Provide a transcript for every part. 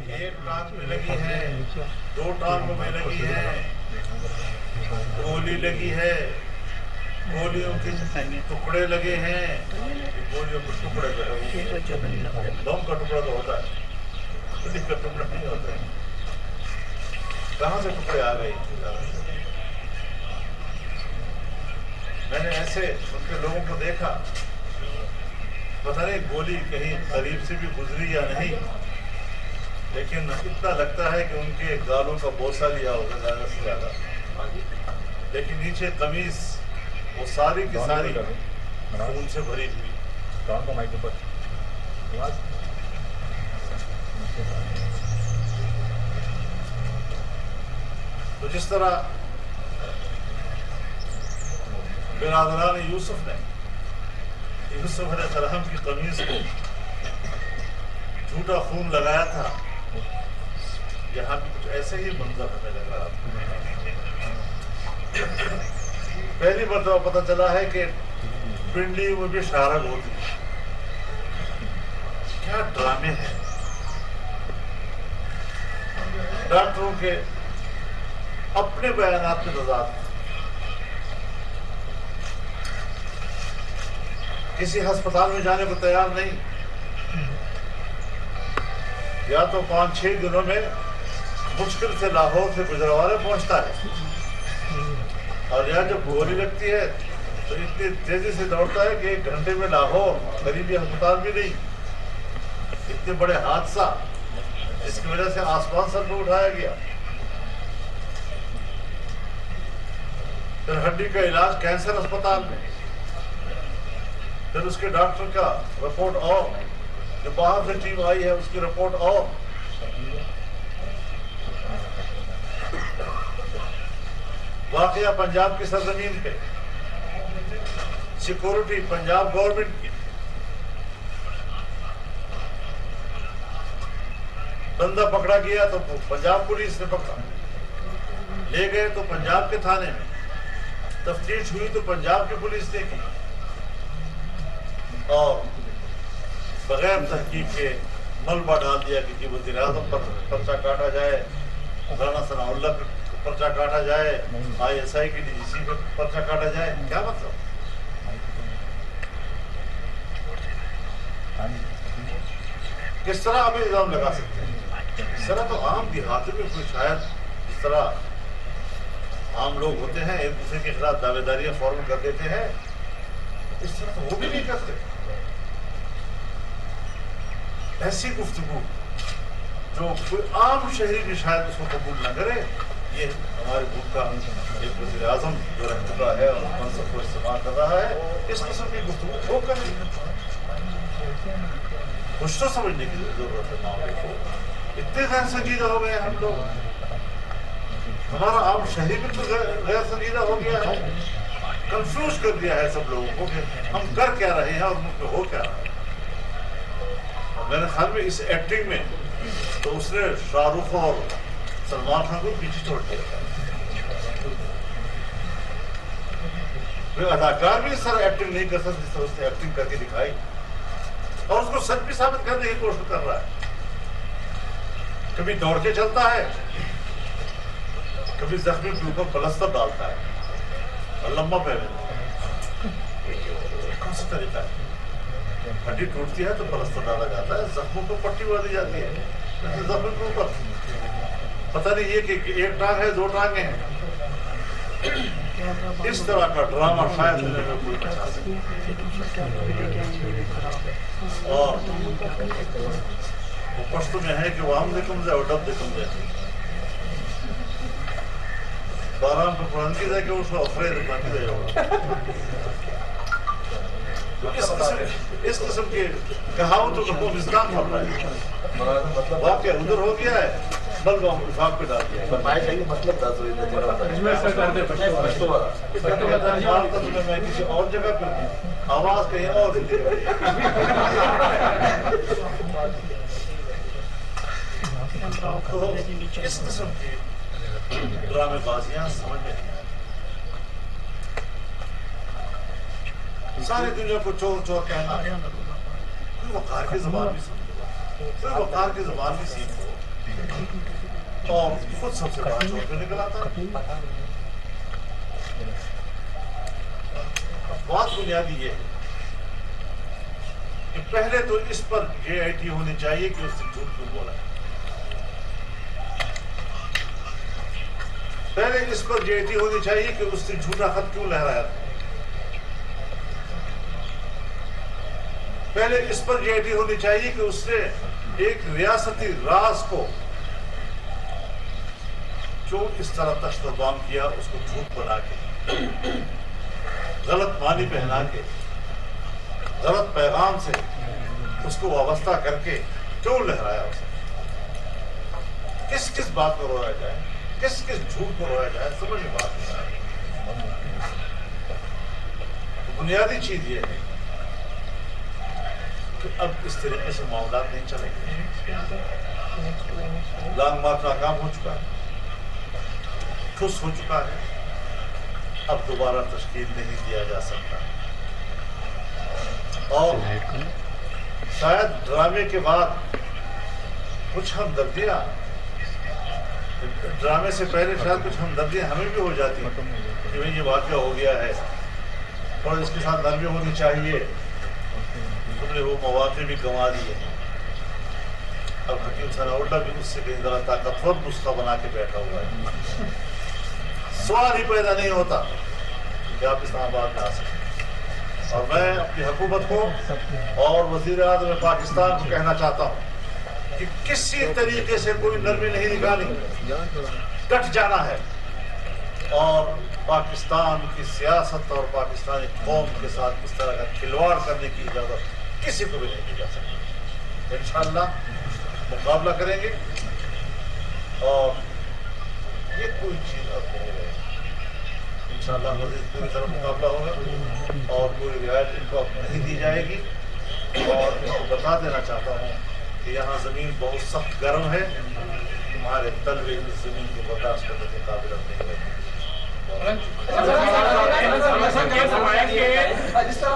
ایک ٹانگ میں لگی ہے، دو ٹانگوں میں لگی ہے، گولی لگی ہے، گولیوں کے ٹکڑے لگے ہیں، گولیوں کے ٹکڑے بم کا ٹکڑا تو ہوتا ہے، گولی کا ٹکڑا نہیں ہوتا ہے، کہاں سے ٹکڑے آ گئے؟ میں نے ایسے ان کے لوگوں کو دیکھا، پتہ نہیں گولی کہیں قریب سے بھی گزری یا نہیں، لیکن اتنا لگتا ہے کہ ان کے گالوں کا بوسہ لیا ہوگا زیادہ سے زیادہ، لیکن نیچے قمیص وہ ساری کی ساری خون سے بھری ہوئی۔ تو جس طرح برادران یوسف نے یوسف علیہ السلام کی قمیص کو جھوٹا خون لگایا تھا، یہاں بھی کچھ ایسے ہی منظر ہمیں لگ رہا تھا۔ پہلی مرتبہ پتہ چلا ہے کہ پنڈلی میں بھی شارگ ہوتی ہے، کیا ڈرامے ہیں ڈاکٹروں کے اپنے بیانات میں تضاد ہیں۔ کسی ہسپتال میں جانے کو تیار نہیں، یا تو 5-6 دنوں میں مشکل سے لاہور سے گجرانوالے پہنچتا ہے، اور یا جب گولی لگتی ہے تو اتنی تیزی سے دوڑتا ہے کہ 1 گھنٹے میں لاہور، قریبی ہسپتال بھی نہیں۔ اتنے بڑے حادثہ جس کی وجہ سے آسمان سر پہ اٹھایا گیا، پھر ہڈی کا علاج کینسر اسپتال میں، پھر اس کے ڈاکٹر کا رپورٹ اور جو باہر سے ٹیم آئی ہے اس کی رپورٹ اور، واقعہ پنجاب کی سرزمین پہ، سیکورٹی پنجاب گورنمنٹ کی، بندہ پکڑا گیا تو پنجاب پولیس نے پکڑا، لے گئے تو پنجاب کے تھانے میں، تفتیش ہوئی تو پنجاب کی پولیس نے کی، اور بغیر تحقیق کے ملبہ ڈال دیا کہ جی وزیر اعظم پر پرچہ کاٹا جائے، رانا ثناء اللہ پر پرچہ کاٹا جائے، ISI کی DGC پہ پرچہ کاٹا جائے۔ کیا مطلب؟ کس طرح آپ الزام لگا سکتے ہیں؟ اس طرح تو عام دیہاتوں میں کوئی شاید اس طرح عام لوگ ہوتے ہیں ایک دوسرے کے خلاف دعوے داریاں فوراً کر دیتے ہیں، اس طرح تو وہ بھی نہیں کرتے۔ ایسی گفتگو جو کوئی عام شہری بھی شاید اس کو قبول نہ کرے، یہ ہمارے ملک کا ایک وزیر اعظم جو رہ چکا ہے اور منصب کو استعمال کر رہا ہے، اس قسم کی گفتگو وہ کرے۔ کچھ تو سمجھنے کی ضرورت ہے معاملے کو، اتنے غیر سنجیدہ ہو گئے ہم لوگ، ہمارا عام شہری بالکل غیر سنجیدہ ہو گیا ہے، کنفیوز کر دیا ہے سب لوگوں کو کہ ہم کر کیا رہے ہیں اور ملک میں ہو کیا رہا ہے۔ میرے خیال میں اس ایکٹنگ میں تو اس نے شاہ رخ اور سلمان خان کو پیچھے چھوڑ دیا، کوئی اداکار بھی اس طرح ایکٹنگ نہیں کر سکتا جس طرح اس نے ایکٹنگ کر کے دکھائی، اور اس کو سچ بھی ثابت کرنے کی کوشش کر رہا ہے۔ کبھی دوڑ کے چلتا ہے، کبھی زخمی کے اوپر پلستر ڈالتا ہے اور لمبا پہنے، کون سا طریقہ ہے؟ ہڈی ٹوٹتی ہے تو پلستر ڈالا جاتا ہے، زخموں کو پٹی باندھی جاتی ہے، زخم کے اوپر پتہ نہیں یہ کہ ایک ٹانگ ہے 2 ٹانگیں ہیں۔ اس طرح کا ڈرامہ شاید دنیا میں کوئی بچا سکے، اور وہ پشتو میں ہے کہ وہ ہم دکم جائے اور ڈب دکم جائے، بارام پہ قرآن کی جائے کہ اس کو افرید قرآن کی جائے ہوگا۔ اس قسم کے کہاوتوں کو اسلام کر رہا ہے، واقعہ ادھر ہو گیا ہے، بلکہ ہم وفاق پہ ڈال دیا۔ مطلب میں کسی اور جگہ پہ آواز کہیں اور دیتی ہے۔ تو اس قسم کی ڈرامے بازیاں سمجھ میں نہیں آئی، ساری دنیا کو چور چور کہنا، کوئی وقار کی زبان بھی سمجھے گا۔ پھر وقار کی زبان بھی سیکھو اور خود سب سے بڑا چھوڑ کے نکل آتا ہے. بات بنیادی یہ ہے کہ پہلے تو اس پر JIT ہونی چاہیے کہ اس نے جھوٹ کیوں بولا ہے. پہلے اس پر JIT ہونی چاہیے کہ اس نے جھوٹا خط کیوں لہرایا تھا. پہلے اس پر JIT ہونی چاہیے کہ اس نے ایک ریاستی راز کو جو اس طرح تشتبام کیا اس کو جھوٹ بنا کے غلط معنی پہنا کے غلط پیغام سے اس کو وابستہ کر کے کیوں لہرایا اسے. کس کس بات کو رویا جائے, کس کس جھوٹ کو رویا جائے, سمجھ میں بات نہیں آئی. بنیادی چیز یہ ہے کہ اب اس طریقے سے معاملات نہیں چلیں گے. لانگ مارچ ناکام ہو چکا ہے, ٹھس ہو چکا ہے, اب دوبارہ تشکیل نہیں دیا جا سکتا. اور شاید ڈرامے کے بعد کچھ ہمدردیاں, ڈرامے سے پہلے شاید کچھ ہمدردیاں ہمیں بھی ہو جاتی ہیں کہ بھئی یہ واقعہ ہو گیا ہے اور اس کے ساتھ نرمی ہونی چاہیے, تم نے وہ مواقع بھی گنوا دیے. اب حکیم ثناءاللہ بھی اس سے کہیں ذرا طاقتور نسخہ بنا کے بیٹھا ہوا ہے. سوال ہی پیدا نہیں ہوتا کہ آپ اسلام آباد میں آ سکیں. اور میں اپنی حکومت کو اور وزیر اعظم پاکستان کو کہنا چاہتا ہوں کہ کسی طریقے سے کوئی نرمی نہیں نکالی, ڈٹ جانا ہے اور پاکستان کی سیاست اور پاکستانی قوم کے ساتھ اس طرح کا کھلواڑ کرنے کی اجازت کسی کو بھی نہیں دی جا سکتی. انشاءاللہ مقابلہ کریں گے اور یہ کوئی چیز اب نہیں رہے. انشاءاللہ مزید پوری طرح مقابلہ ہوگا اور کوئی رعایت ان کو اب نہیں دی جائے گی. اور ان کو بتا دینا چاہتا ہوں کہ یہاں زمین بہت سخت گرم ہے, تمہارے طلبے اس زمین کو برداشت کرنے کے قابل نہیں رہتے. جس طرح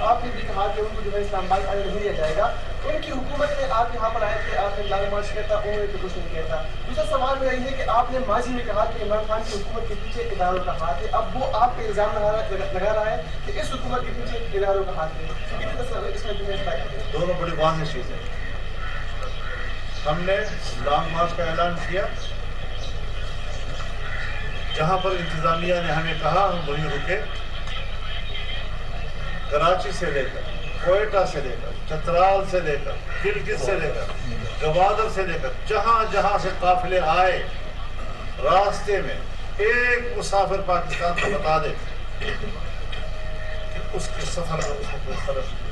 آپ نے بھی کہا کہ ان کو جو ہے اسلام آباد آنے نہیں دیا جائے گا, ان کی حکومت میں آپ یہاں پر آئے تھے, آپ نے لانگ مارچ کیا تھا, انہوں نے تو کچھ نہیں کیا تھا. دوسرا سوال میرا یہ ہے کہ آپ نے ماضی میں کہا کہ عمران خان کی حکومت کے پیچھے اداروں کا ہاتھ ہے, اب وہ آپ پہ الزام لگا رہا ہے کہ اس حکومت کے پیچھے اداروں کا ہاتھ ہے. اس میں دونوں بڑی واضح چیزیں. ہم نے لانگ مارچ کا اعلان کیا, جہاں پر انتظامیہ نے ہمیں کہا ہم وہیں رکے. کراچی سے لے کر, کوئٹہ سے لے کر, چترال سے لے کر, گلگت سے لے کر, گوادر سے لے کر, جہاں جہاں سے قافلے آئے, راستے میں ایک مسافر پاکستان کو بتا دے کہ اس کے سفر میں اس کو کوئی خرچ نہیں,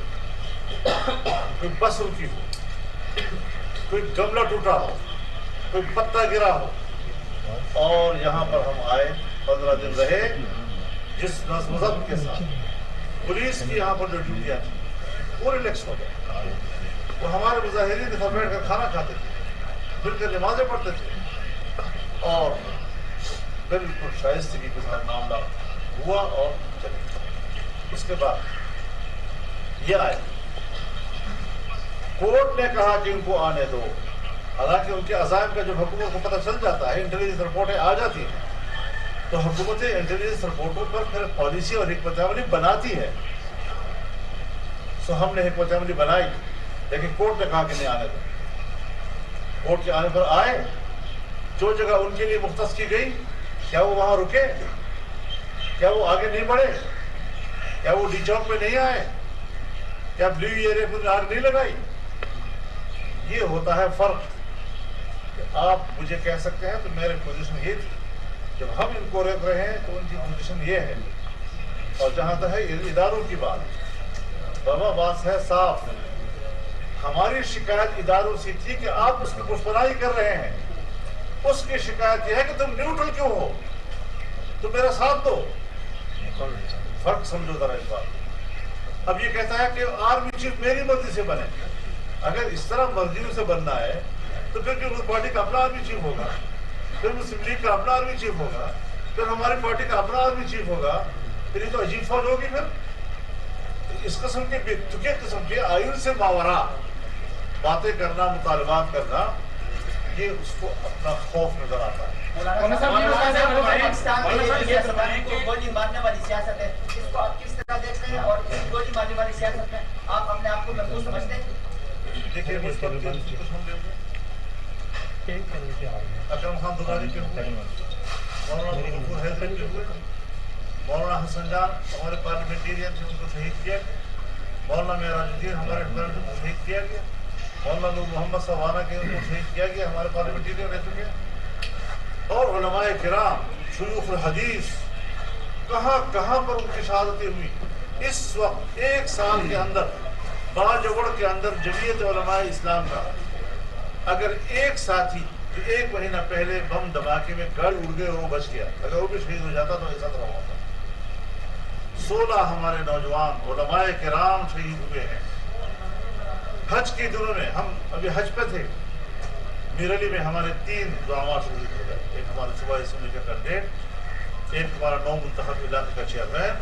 کوئی بس رکی ہو, کوئی گملہ ٹوٹا ہو, کوئی پتا گرا ہو. اور یہاں پر ہم آئے, 15 دن رہے, جس نظم و ضبط کے ساتھ پولیس کی یہاں پر جو ڈیوٹیاں تھیں وہ ریلیکس ہو گئے. وہ ہمارے مظاہرین کے ساتھ بیٹھ کر کھانا کھاتے تھے, مل کر نمازیں پڑھتے تھے, اور بالکل شائستگی کے ساتھ معاملہ ہوا اور چلے. اس کے بعد یہ آئے, کورٹ نے کہا کہ ان کو آنے دو. حالانکہ ان کے عزائم کا جب حکومت کو پتہ چل جاتا ہے, انٹیلیجنس رپورٹیں آ جاتی ہیں, تو حکومتیں انٹیلیجنس رپورٹوں پر پھر پالیسی اور حکمت عملی بناتی ہے. سو ہم نے حکمت عملی بنائی, لیکن کورٹ نے کہا کہ نہیں آنے دو. کورٹ کے آنے پر آئے, جو جگہ ان کے لیے مختص کی گئی, کیا وہ وہاں رکے؟ کیا وہ آگے نہیں بڑھے؟ کیا وہ ڈی چوک پہ نہیں آئے؟ کیا بلیو ایریا کو آگ نہیں لگائی؟ یہ ہوتا ہے فرق. آپ مجھے کہہ سکتے ہیں تو میری پوزیشن یہ تھی, جب ہم ان کو روک رہے ہیں تو ان کی پوزیشن یہ ہے. اور جہاں تک ہے اداروں کی بات, بابا بات ہے صاف, ہماری شکایت اداروں سے تھی کہ آپ اس کی پشپنائی کر رہے ہیں. اس کی شکایت یہ ہے کہ تم نیوٹرل کیوں ہو, تم میرا ساتھ دو. فرق سمجھو ذرا اس بات. اب یہ کہتا ہے کہ آرمی چیف میری مرضی سے بنے. اگر اس طرح مرضیوں سے بننا ہے تو پھر پیپلز پارٹی کا اپنا آرمی چیف ہوگا, پھر مسلم لیگ کا اپنا آرمی چیف ہوگا, پھر ہماری پارٹی کا اپنا آرمی چیف ہوگا. پھر یہ تو عجیب فوج ہوگی. پھر اس قسم کے بے تکے قسم کے آئین سے ماورا باتیں کرنا, مطالبات کرنا, یہ اس کو اپنا خوف نظر آتا ہے. گولی مارنے والی سیاست ہے, اس کو آپ کس طرح دیکھتے ہیں, اور اس گولی مارنے والی سیاست میں آپ اپنے آپ کو محفوظ سمجھتے ہیں؟ دیکھیے مجھ پر تین قسم کے اکرم خان درانی کے ہوئے, مولانا غفور حیدری کے ہوئے, مولانا حسن جان ہمارے پارلیمنٹیرین سے ان کو شہید کیا گیا, مولانا معراج الدین ہمارے ڈپٹی کو شہید کیا گیا, مولانا نور محمد سوانہ کے ان کو شہید کیا گیا, ہمارے پارلیمنٹیرین رہ چکے ہیں, اور علماء کرام شیوخ الحدیث کہاں کہاں پر ان کی شہادتیں ہوئی. اس وقت ایک سال کے اندر باجوڑ کے اندر جمعیت علماء اسلام کا اگر ایک ساتھی جو ایک مہینہ پہلے بم دھماکے میں گاڑی اڑ گئے اور وہ بچ گیا, اگر وہ بھی شہید ہو جاتا تو ایسا طرح ہوتا. 16 ہمارے نوجوان علماء کرام شہید ہوئے ہیں حج کے دنوں میں. ہم ابھی حج پہ تھے, میرلی میں ہمارے 3 دعوا شہید ہو گئے, ایک ہمارا صوبائی اسمبلی کا کینڈیڈیٹ, ایک ہمارا نو منتخب علاقے کا چیئرمین,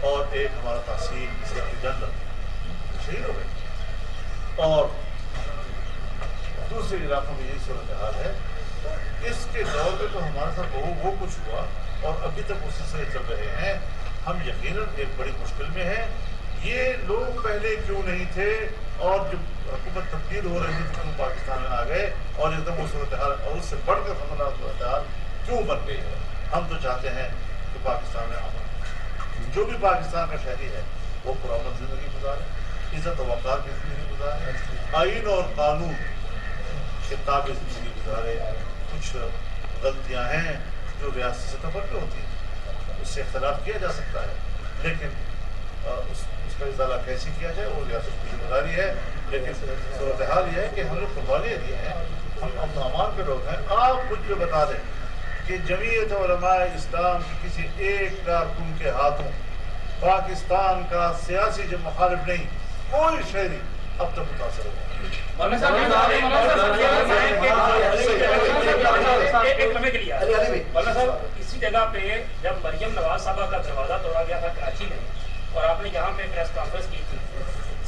اور ایک ہمارا تحصیل سیکرٹری جنرل شہید ہو گئے. اور دوسرے علاقوں میں یہی صورتحال ہے. تو اس کے دور میں تو ہمارے ساتھ وہ کچھ ہوا, اور ابھی تک اس سلسلے چل رہے ہیں. ہم یقیناً ایک بڑی مشکل میں ہیں. یہ لوگ پہلے کیوں نہیں تھے, اور جب حکومت تبدیل ہو رہی تھی تو پاکستان میں آ گئے, اور ایک دم وہ صورتحال اور اس سے بڑھ کر خطرناک صورتحال کیوں بن گئی ہے. ہم تو چاہتے ہیں کہ پاکستان میں امن, جو بھی پاکستان کا شہری ہے وہ پرامن زندگی گزارے, عزت و وقار کی زندگی گزارے, آئین اور قانون کے تابع زندگی گزارے. کچھ غلطیاں ہیں جو ریاستی سطح پر بھی ہوتی ہیں, اس سے اختلاف کیا جا سکتا ہے, لیکن اس کا ازالہ کیسے کیا جائے وہ ریاست کی ذمہ داری ہے. لیکن صورتحال یہ ہے کہ ہم نے قربانیاں دی ہیں, ہم امن و امان کے لوگ ہیں. آپ مجھ پہ بتا دیں کہ جمعیت علماء اسلام کی کسی ایک کارکن کے ہاتھوں پاکستان کا سیاسی جو مخالف نہیں, کوئی شہری اب تک متاثر ہوا. اسی جگہ پہ جب مریم نواز صاحبہ کا دروازہ توڑا گیا تھا کراچی میں, اور آپ نے یہاں پہ پریس کانفرنس کی تھی,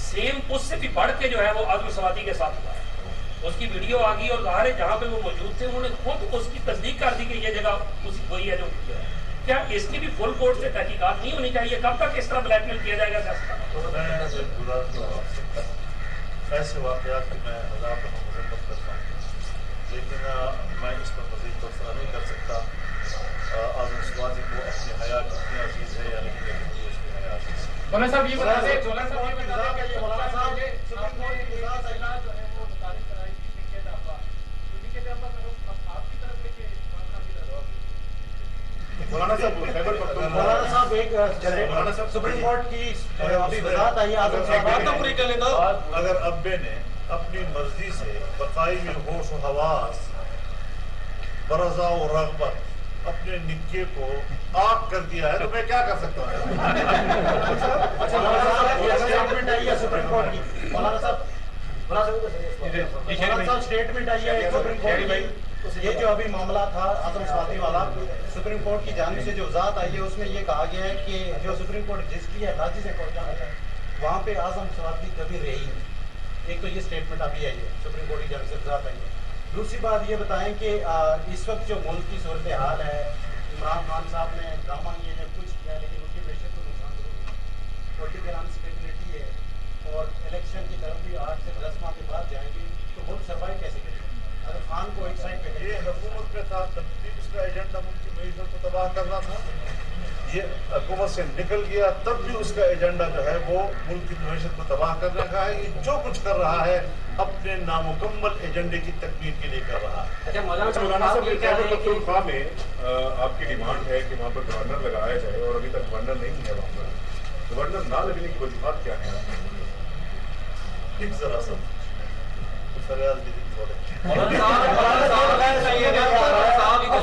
سیم اس سے بھی بڑھ کے جو ہے وہ عدم سوادی کے ساتھ ہوا ہے. اس کی ویڈیو آ گئی, اور ظاہر ہے جہاں پہ وہ موجود تھے انہوں نے خود اس کی تصدیق کر دی کہ یہ جگہ اسی وہی ہے جو ہے. کیا اس کی بھی فل کورٹ سے تحقیقات نہیں ہونی چاہیے؟ کب تک اس طرح بلیک میل کیا جائے گا؟ ایسے واقعات کی میں ہزار دفعہ مذمت کرتا ہوں, لیکن میں اس پر مزید تبصرہ نہیں کر سکتا. اعظم سوادی کو اپنی حیا کتنی عزیز ہے یا نہیں, لیکن اس کی حیا عزیز ہے. مولانا صاحب یہ بتا دیں, مولانا صاحب سپریم کورٹ کی رضا سے علاج جو ہے وہ متعلق کرائی تھی کہ دفعہ تو کہ دفعہ آپ کی طرف لے کے مولانا صاحب ایک سپریم کورٹ کی ابھی وضاحت آئی ہے, بات تو پوری کر لیں تو. اگر ابے نے اپنی مرضی سے بقائی میں ہوش و حواس برضا و رغبت اپنے نکے کو آگ کر دیا ہے تو میں کیا کر سکتا ہوں؟ اسٹیٹمنٹ آئی ہے سپریم کورٹ کی, مولانا صاحب اسٹیٹمنٹ آئی ہے سپریم کورٹ کی. یہ جو ابھی معاملہ تھا اعظم سوادی والا, سپریم کورٹ کی جانب سے جو وضاحت آئی ہے اس میں یہ کہا گیا ہے کہ جو سپریم کورٹ رجسٹری ہے راجی سے کورٹ جانا ہے وہاں پہ اعظم سوادی کبھی رہی نہیں. ایک تو یہ اسٹیٹمنٹ ابھی آئی ہے سپریم کورٹ کی جانب سے وضاحت آئی ہے. دوسری بات یہ بتائیں کہ اس وقت جو ملک کی صورتحال ہے, عمران خان صاحب نے ڈرامہ یہ ہے کچھ کیا, لیکن ان کی معیشت کو نقصان ضرور ہے, پولیٹیکل انسٹیبلٹی ہے, اور الیکشن کی طرف بھی 8 سے 10 ماہ کے بعد جائیں گی, تو ملک سروائو کیسے کرے گا؟ اگر خان کو ایک سائڈ پہ یہ حکومت کے ساتھ تبدیل, اس کا ایجنڈا ملک کی معیشت کو تباہ کرنا تھا. یہ حکومت سے نکل گیا تب بھی اس کا ایجنڈا جو ہے وہ ملک کی معیشت کو تباہ کرنے کا ہے. یہ جو کچھ کر رہا ہے اپنے نامکمل ایجنڈے کی تکمیل کے لیے کر رہا ہے. مولانا صاحب خیبر پختونخوا میں آپ کی ڈیمانڈ ہے کہ وہاں پر گورنر لگایا جائے, اور ابھی تک گورنر نہیں ہے وہاں پر. گورنر نہ لگنے کی وجوہات کیا ہیں؟ ایک ذرا سا فریاد بھی تھوڑے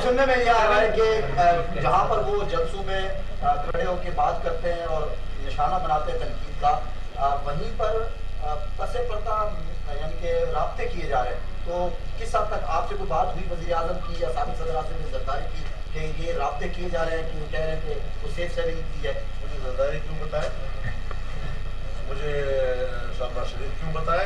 سننے میں یہ آ رہا ہے کہ جہاں پر وہ جلسوں میں کھڑے ہو کے بات کرتے ہیں اور نشانہ بناتے ہیں تنقید کا, وہیں پر پس پردہ یعنی کہ رابطے کیے جا رہے ہیں. تو کس حد تک آپ سے کوئی بات ہوئی وزیر اعظم کی یا سابق صدر اعظم زرداری کی کہ یہ رابطے کیے جا رہے ہیں, کہ وہ کہہ رہے ہیں کہ وہ سیف سیونگ کی ہے؟ مجھے زرداری کیوں بتائے, مجھے شہباز شریف کیوں بتائے,